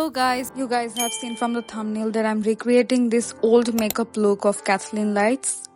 Hello guys, you guys have seen from the thumbnail that I'm recreating this old makeup look of KathleenLights.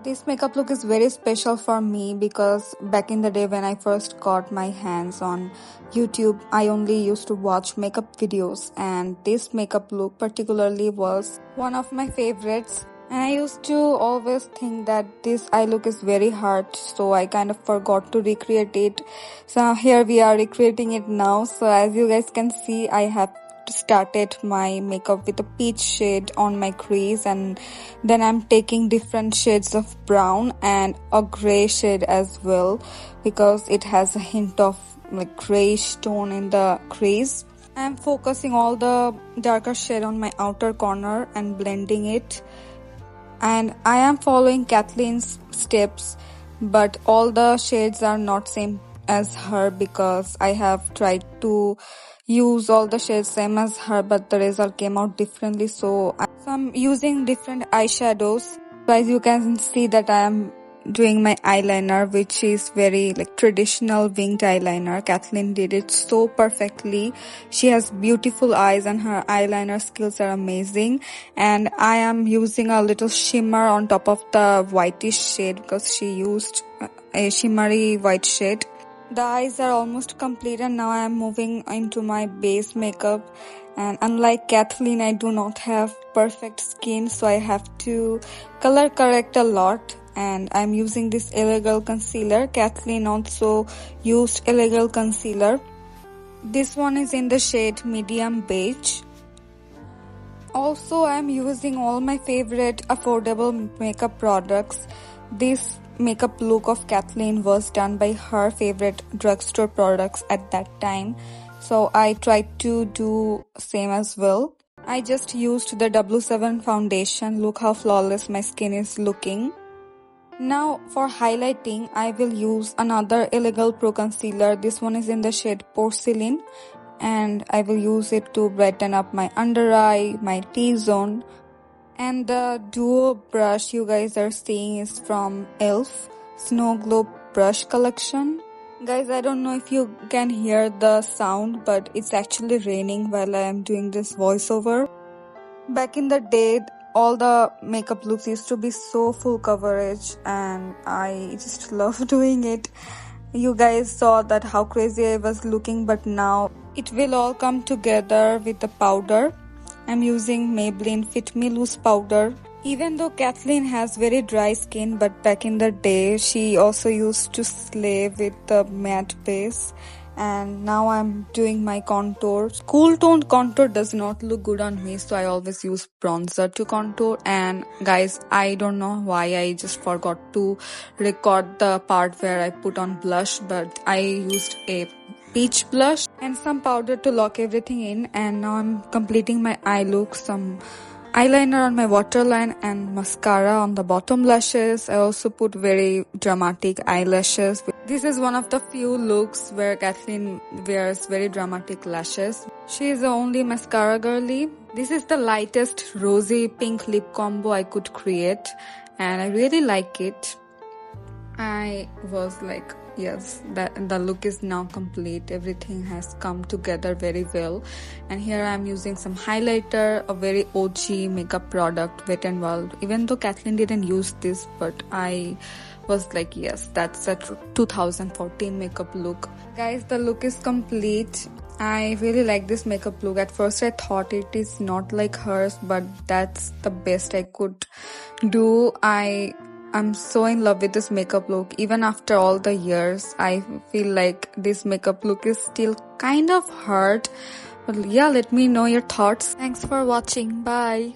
This makeup look is very special for me because back in the day when I first got my hands on YouTube, I only used to watch makeup videos, and this makeup look particularly was one of my favorites. And I used to always think that this eye look is very hard, so I kind of forgot to recreate it. So here we are recreating it now. So as you guys can see, I have started my makeup with a peach shade on my crease, and then I'm taking different shades of brown and a gray shade as well because it has a hint of like grayish tone in the crease. I'm focusing all the darker shade on my outer corner and blending it. And I am following Kathleen's steps, but all the shades are not same as her because I have tried to use all the shades same as her, but the result came out differently. So I'm using different eyeshadows. Guys, you can see that I am doing my eyeliner, which is very like traditional winged eyeliner. Kathleen did it so perfectly. She has beautiful eyes and her eyeliner skills are amazing. And I am using a little shimmer on top of the whitish shade because she used a shimmery white shade. The eyes are almost complete, and now I am moving into my base makeup. And unlike Kathleen, I do not have perfect skin, so I have to color correct a lot. And I'm using this LA Girl concealer. Kathleen also used LA Girl concealer. This one is in the shade medium beige. Also, I'm using all my favorite affordable makeup products. This makeup look of Kathleen was done by her favorite drugstore products at that time. So I tried to do same as well. I just used the W7 foundation. Look how flawless my skin is looking. Now for highlighting, I will use another Illegal Pro concealer. This one is in the shade Porcelain, and I will use it to brighten up my under eye, my T-zone. And the duo brush you guys are seeing is from e.l.f. Snow Globe brush collection. Guys, I don't know if you can hear the sound, but it's actually raining while I am doing this voiceover. Back in the day, all the makeup looks used to be so full coverage, and I just love doing it. You guys saw that how crazy I was looking, but now it will all come together with the powder. I'm using Maybelline Fit Me Loose powder. Even though Kathleen has very dry skin, but back in the day she also used to slay with the matte base. And now I'm doing my contour. Cool toned contour does not look good on me, so I always use bronzer to contour. And guys, I don't know why I just forgot to record the part where I put on blush, but I used a peach blush and some powder to lock everything in. And now I'm completing my eye look. Some eyeliner on my waterline and mascara on the bottom lashes. I also put very dramatic eyelashes. This is one of the few looks where Kathleen wears very dramatic lashes. She is the only mascara girly. This is the lightest rosy pink lip combo I could create, and I really like it. I was like, yes, the look is now complete. Everything has come together very well. And here I'm using some highlighter, a very OG makeup product, Wet n Wild. Even though Kathleen didn't use this, but I was like, yes, that's a 2014 makeup look. Guys, the look is complete. I really like this makeup look. At first I thought it is not like hers, but that's the best I could do. I'm so in love with this makeup look. Even after all the years, I feel like this makeup look is still kind of hard. But yeah, let me know your thoughts. Thanks for watching. Bye.